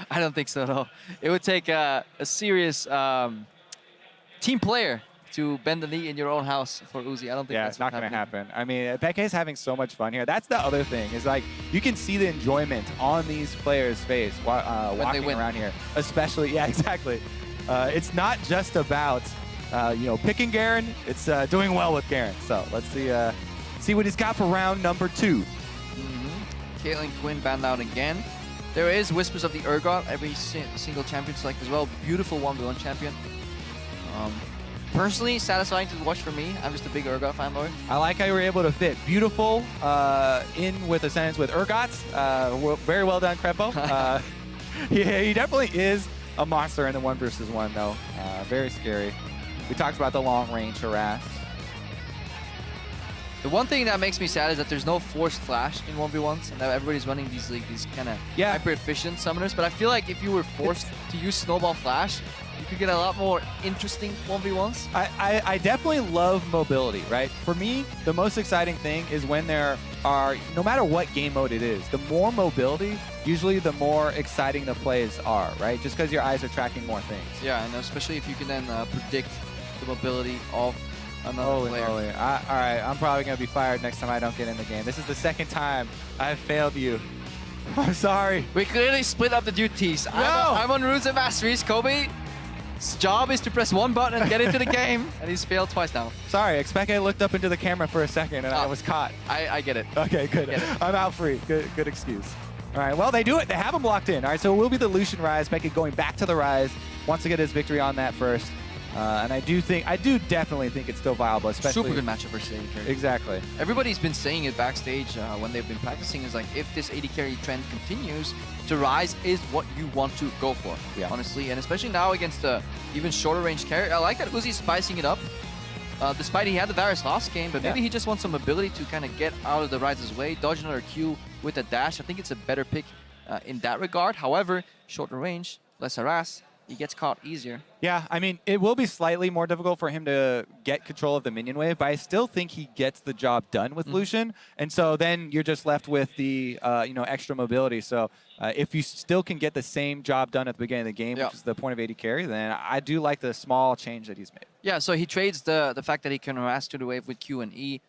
I don't think so at all. It would take a serious team player to bend the knee in your own house for Uzi. I don't think that's it's not going to happen. I mean, xPeke is having so much fun here. That's the other thing is like you can see the enjoyment on these players' face walking around here, especially. Yeah, exactly. It's not just about picking Garen. It's doing well with Garen. So let's see what he's got for round number 2. Caitlyn Quinn banned out again. There is Whispers of the Urgot. Every single champion select as well. Beautiful 1v1 champion. Personally, satisfying to watch for me. I'm just a big Urgot fan, Lord. I like how you were able to fit Beautiful in with a sentence with Urgots. Very well done, Krepo. He definitely is a monster in the 1 versus 1, though. Very scary. We talked about the long-range harass. The one thing that makes me sad is that there's no forced flash in 1v1s, and that everybody's running these kind of hyper-efficient summoners. But I feel like if you were forced to use Snowball Flash, you could get a lot more interesting 1v1s. I definitely love mobility, right? For me, the most exciting thing is when there are, no matter what game mode it is, the more mobility, usually the more exciting the plays are, right? Just because your eyes are tracking more things. Yeah, and especially if you can then predict the mobility of another player. All right, I'm probably going to be fired next time I don't get in the game. This is the second time I've failed you. I'm sorry. We clearly split up the duties. No! I'm on Runes and Masteries. Kobe's job is to press one button and get into the game, and he's failed twice now. Sorry, xPeke looked up into the camera for a second, and I was caught. I get it. Okay, good. I'm out free. Good excuse. All right, well, they do it. They have him locked in. All right, so it will be the Lucian Ryze. xPeke going back to the Ryze. Wants to get his victory on that first. And I do definitely think it's still viable, especially... Super good matchup versus AD carry. Exactly. Everybody's been saying it backstage when they've been practicing is like, if this AD carry trend continues, to Ryze is what you want to go for, honestly. And especially now against the even shorter range carry. I like that Uzi's spicing it up, despite he had the Darius last game, but maybe he just wants some ability to kind of get out of the Ryze's way, dodge another Q with a dash. I think it's a better pick in that regard. However, shorter range, less harass. He gets caught easier. Yeah, I mean, it will be slightly more difficult for him to get control of the minion wave, but I still think he gets the job done with Lucian. And so then you're just left with the extra mobility. So if you still can get the same job done at the beginning of the game, which is the point of AD carry, then I do like the small change that he's made. Yeah, so he trades the fact that he can harass to the wave with Q and E.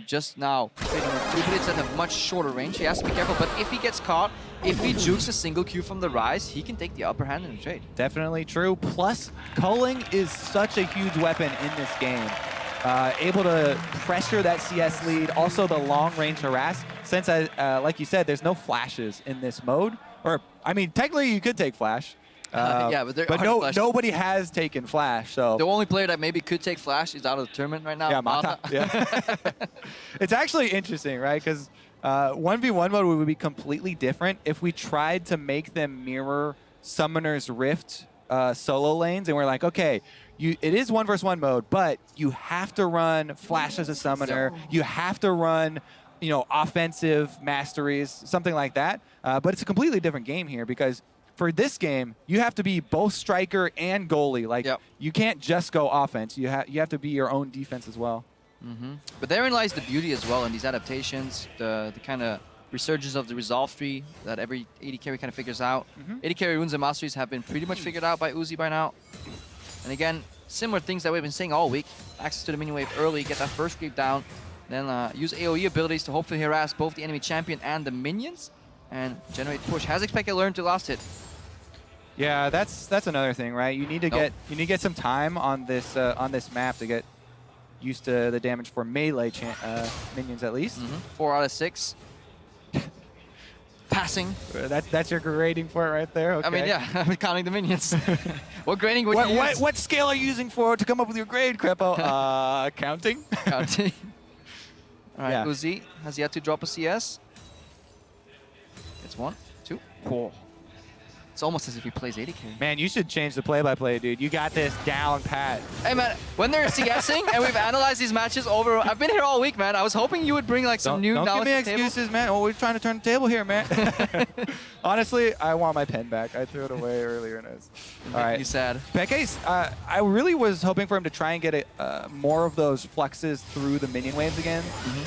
Just now, it's at a much shorter range. He has to be careful, but if he gets caught, if he jukes a single Q from the Ryze, he can take the upper hand in the trade. Definitely true. Plus, culling is such a huge weapon in this game. Able to pressure that CS lead, also the long-range harass. Since, like you said, there's no flashes in this mode. Or, I mean, technically you could take flash. Yeah, but nobody has taken Flash, so... The only player that maybe could take Flash is out of the tournament right now. Yeah, Mata. Yeah. It's actually interesting, right? Because 1v1 mode would be completely different if we tried to make them mirror Summoner's Rift solo lanes, and we're like, okay, it is 1 versus 1 mode, but you have to run Flash as a Summoner. You have to run... offensive masteries, something like that. But it's a completely different game here because for this game, you have to be both striker and goalie. Like, you can't just go offense. You have to be your own defense as well. But therein lies the beauty as well in these adaptations, the kind of resurgence of the resolve tree that every AD carry kind of figures out. AD carry runes and masteries have been pretty much figured out by Uzi by now. And again, similar things that we've been saying all week. Access to the minion wave early, get that first creep down. Then use AoE abilities to hopefully harass both the enemy champion and the minions, and generate push. Has xPeke learned to last hit? Yeah, that's another thing, right? You need to get some time on this map to get used to the damage for melee minions at least. 4 out of 6. Passing. That's your grading for it right there. Okay. I mean, yeah, I'm counting the minions. What grading would you use? What scale are you using to come up with your grade, Krepo? Counting. Counting. All right, Uzi has yet to drop a CS. It's 1, 2. Cool. It's almost as if he plays AD carry. Man, you should change the play-by-play, dude. You got this down pat. Hey, man, when they're CSing and we've analyzed these matches over... I've been here all week, man. I was hoping you would bring like some new knowledge to the table. Don't give me excuses, man. Oh, we're trying to turn the table here, man. Honestly, I want my pen back. I threw it away earlier. And it's... All right. You sad. xPeke's, I really was hoping for him to try and get more of those fluxes through the minion waves again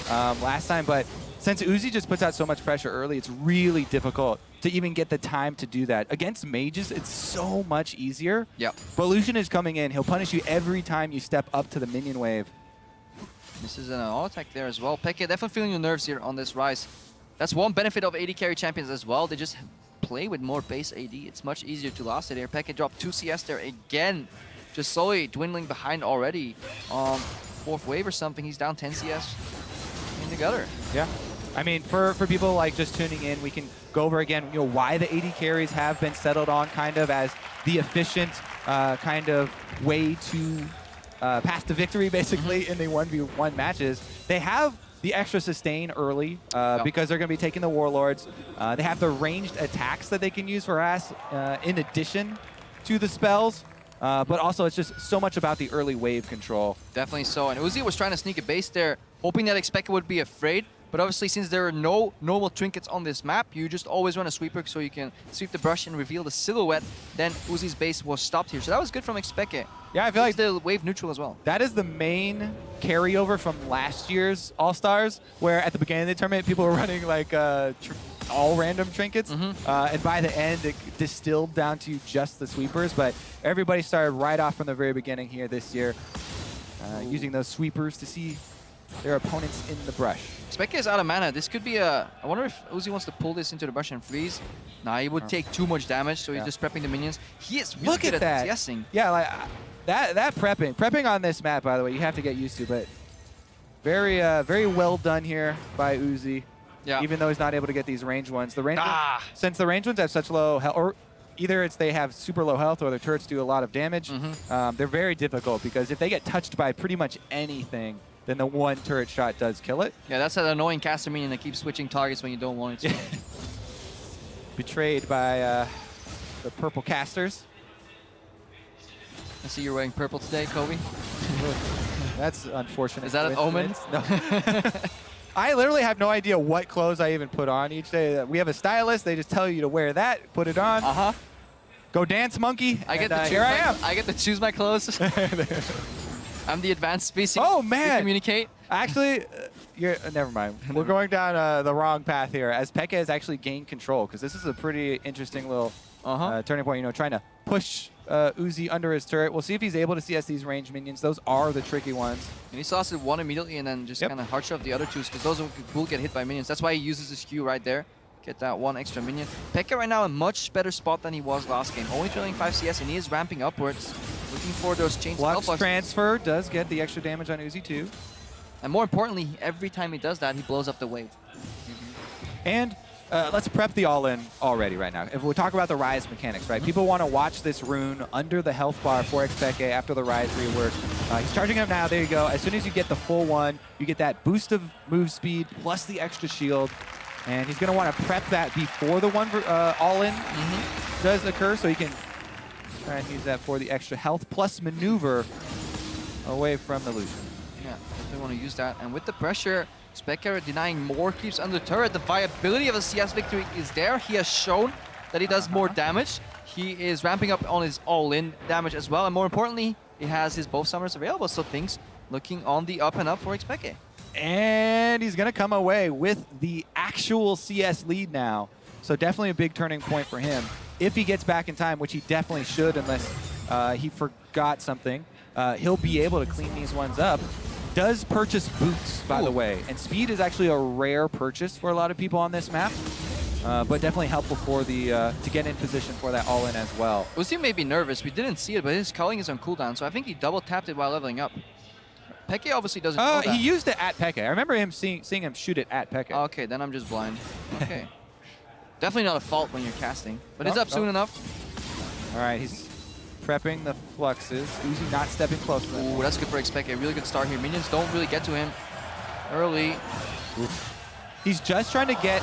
last time, but since Uzi just puts out so much pressure early, it's really difficult to even get the time to do that. Against mages, it's so much easier. Yep. But Lucian is coming in. He'll punish you every time you step up to the minion wave. This is an all attack there as well. xPeke definitely feeling your nerves here on this Ryze. That's one benefit of AD carry champions as well. They just play with more base AD. It's much easier to last it here. xPeke dropped 2 CS there again. Just slowly dwindling behind already. 4th wave or something. He's down 10 CS in the gutter. Yeah. I mean, for people like just tuning in, we can go over again, why the AD carries have been settled on kind of as the efficient kind of way to path to victory, basically, in the 1v1 matches. They have the extra sustain early because they're going to be taking the Warlords. They have the ranged attacks that they can use for us in addition to the spells. But also, it's just so much about the early wave control. Definitely so. And Uzi was trying to sneak a base there, hoping that xPeke would be afraid. But obviously, since there are no normal trinkets on this map, you just always run a sweeper so you can sweep the brush and reveal the silhouette. Then Uzi's base was stopped here. So that was good from xPeke. Yeah, I feel like the wave neutral as well. That is the main carryover from last year's All-Stars, where at the beginning of the tournament, people were running like all random trinkets. And by the end, it distilled down to just the sweepers. But everybody started right off from the very beginning here this year, using those sweepers to see their opponents in the brush. xPeke is out of mana. This could be a... I wonder if Uzi wants to pull this into the brush and freeze. Nah, he would take too much damage, so he's just prepping the minions. He is really good at CSing. Yeah, like that prepping on this map, by the way, you have to get used to, but very very well done here by Uzi. Yeah. Even though he's not able to get these range ones. The range since the range ones have such low health, or either it's they have super low health or their turrets do a lot of damage. They're very difficult because if they get touched by pretty much anything, then the one turret shot does kill it. Yeah, that's an annoying caster minion that keeps switching targets when you don't want it to. Betrayed by the purple casters. I see you're wearing purple today, Kobe. That's unfortunate. Is that an omen? No. I literally have no idea what clothes I even put on each day. We have a stylist. They just tell you to wear that, put it on. Go dance, monkey. I get to choose my clothes. I'm the advanced species. Oh, man. We communicate. Actually, never mind. We're going down the wrong path here, as xPeke has actually gained control, because this is a pretty interesting little turning point, trying to push Uzi under his turret. We'll see if he's able to CS these range minions. Those are the tricky ones. And he saw one immediately and then just kind of hard shove the other two, because those will get hit by minions. That's why he uses his Q right there. Get that one extra minion. xPeke right now in a much better spot than he was last game. Only trailing 5 CS, and he is ramping upwards. Looking for those chains. Flux transfer does get the extra damage on Uzi too. And more importantly, every time he does that, he blows up the wave. And let's prep the all-in already right now. If we talk about the Ryze mechanics, right? People want to watch this rune under the health bar for xPeke after the Ryze rework. He's charging up now. There you go. As soon as you get the full one, you get that boost of move speed plus the extra shield. And he's going to want to prep that before the one all-in does occur, so he can try and use that for the extra health plus maneuver away from the Lucian. Yeah, definitely want to use that. And with the pressure, xPeke denying more creeps under the turret. The viability of a CS victory is there. He has shown that he does more damage. He is ramping up on his all-in damage as well. And more importantly, he has his both summers available. So things looking on the up and up for xPeke. And he's going to come away with the actual CS lead now. So definitely a big turning point for him. If he gets back in time, which he definitely should unless he forgot something, he'll be able to clean these ones up. Does purchase boots, by the way. And speed is actually a rare purchase for a lot of people on this map. But definitely helpful for the to get in position for that all-in as well. Uzi may be nervous. We didn't see it, but his culling is on cooldown. So I think he double-tapped it while leveling up. xPeke obviously doesn't know that. He used it at xPeke. I remember him seeing him shoot it at xPeke. Okay, then I'm just blind. Okay. Definitely not a fault when you're casting, but it's up soon enough. All right, he's prepping the fluxes. Uzi not stepping close to them. Ooh, that's good for xPeke. A really good start here. Minions don't really get to him early. He's just trying to get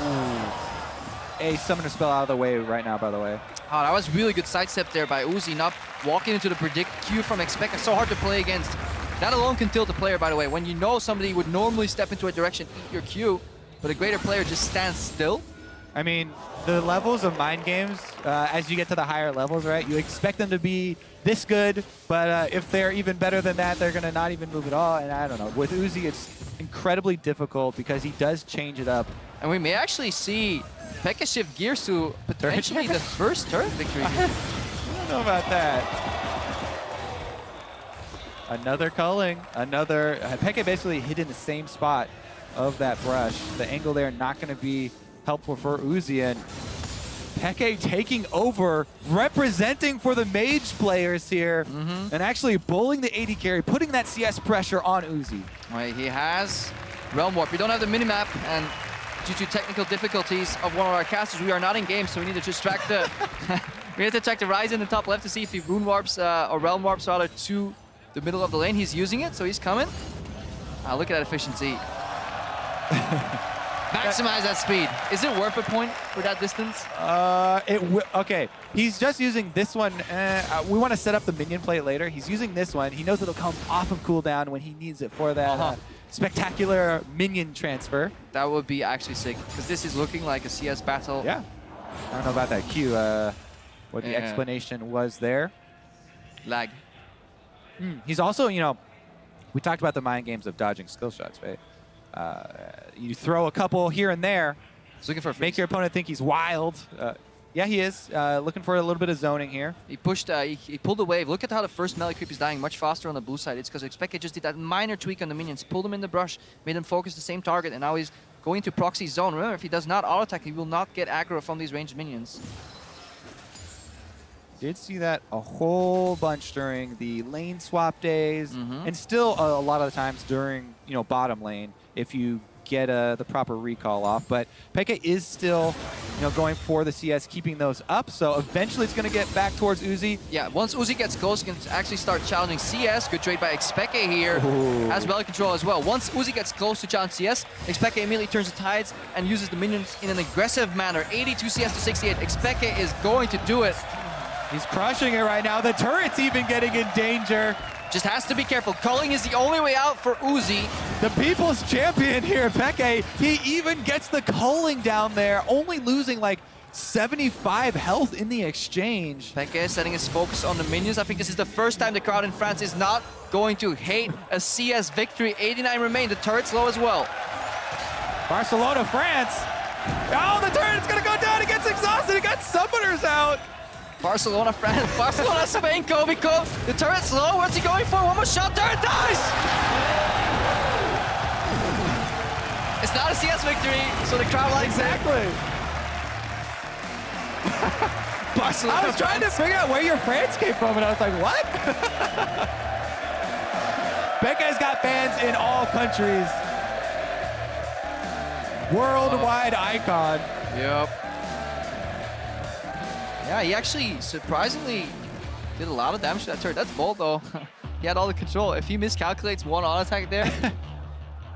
a summoner spell out of the way right now, by the way. Oh, that was really good sidestep there by Uzi, not walking into the predict Q from xPeke. So hard to play against. That alone can tilt the player, by the way. When you know somebody would normally step into a direction, eat your Q, but a greater player just stands still, I mean, the levels of mind games, as you get to the higher levels, right, you expect them to be this good, but if they're even better than that, they're going to not even move at all. And I don't know. With Uzi, it's incredibly difficult because he does change it up. And we may actually see xPeke shift gears to potentially the first turret victory. I don't know about that. Another culling, another. xPeke basically hit in the same spot of that brush. The angle there not going to be helpful for Uzi, and xPeke taking over, representing for the mage players here, and actually bullying the AD carry, putting that CS pressure on Uzi. Right, he has Realm Warp. We don't have the minimap, and due to technical difficulties of one of our casters, we are not in game, so we need to just track the we have to track the Ryze in the top left to see if he rune warps or realm warps rather to the middle of the lane. He's using it, so he's coming. Look at that efficiency. Maximize that speed. Is it worth a point for that distance? Okay, he's just using this one. We want to set up the minion plate later. He's using this one. He knows it'll come off of cooldown when he needs it for that spectacular minion transfer. That would be actually sick, because this is looking like a CS battle. Yeah. I don't know about that Q, what the explanation was there. Lag. He's also, you know, we talked about the mind games of dodging skill shots, right? You throw a couple here and there. He's looking for a freeze. Make your opponent think he's wild. Yeah, he is. Looking for a little bit of zoning here. He pushed, he pulled a wave. Look at how the first melee creep is dying much faster on the blue side. It's because xPeke just did that minor tweak on the minions, pulled them in the brush, made them focus the same target, and now he's going to proxy zone. Remember, if he does not auto-attack, he will not get aggro from these ranged minions. Did see that a whole bunch during the lane swap days, and still a lot of the times during, you know, bottom lane if you get the proper recall off. But xPeke is still, you know, going for the CS, keeping those up. So eventually it's going to get back towards Uzi. Yeah, once Uzi gets close, he can actually start challenging CS. Good trade by xPeke here. Has melee control as well. Once Uzi gets close to challenge CS, xPeke immediately turns the tides and uses the minions in an aggressive manner. 82 CS to 68. xPeke is going to do it. He's crushing it right now. The turret's even getting in danger. Just has to be careful. Culling is the only way out for Uzi. The people's champion here, xPeke, he even gets the culling down there, only losing like 75 health in the exchange. xPeke is setting his focus on the minions. I think this is the first time the crowd in France is not going to hate a CS victory. 89 remain. The turret's low as well. Barcelona, France. Oh, the turret's gonna go down. He gets exhausted. He got summoners out. Barcelona, France. Barcelona, Spain, Kovico. The turret's low. What's he going for? One more shot. Turret dies! It's not a CS victory, so the crowd likes Exactly. Barcelona, I was trying to figure out where your France came from, and I was like, what? xPeke's got fans in all countries. Worldwide icon. Yep. Yeah, he actually surprisingly did a lot of damage to that turret. That's bold though. He had all the control. If he miscalculates one auto attack there,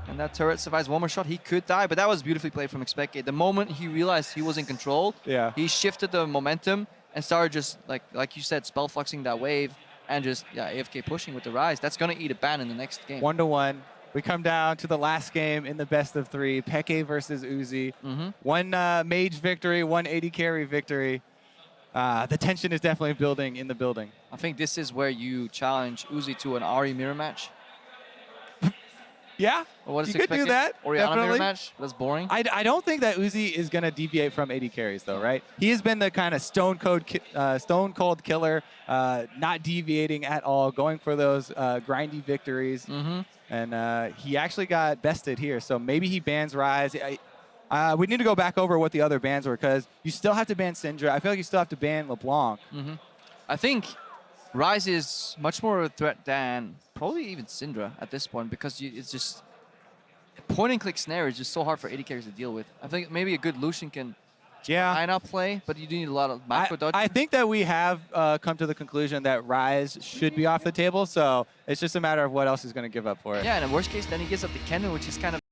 and that turret survives one more shot, he could die. But that was beautifully played from xPeke. The moment he realized he was in control, he shifted the momentum and started just, like you said, spell fluxing that wave and just AFK pushing with the Ryze. That's gonna eat a ban in the next game. 1-1. We come down to the last game in the best of 3. xPeke versus Uzi. One mage victory, one AD carry victory. The tension is definitely building in the building. I think this is where you challenge Uzi to an Ari mirror match. Yeah, or what is you could do that. Orianna mirror match? That's boring. I don't think that Uzi is going to deviate from AD carries, though, right? He has been the kind of stone cold killer, not deviating at all, going for those grindy victories. And he actually got bested here, so maybe he bans Ryze. We need to go back over what the other bans were, because you still have to ban Syndra. I feel like you still have to ban LeBlanc. I think Ryze is much more of a threat than probably even Syndra at this point, because it's just point-and-click snare is just so hard for AD carries to deal with. I think maybe a good Lucian can kind of play, but you do need a lot of macro dodge. I think that we have come to the conclusion that Ryze should be off the table, so it's just a matter of what else he's going to give up for it. Yeah, and in worst case, then he gives up the Kennen, which is kind of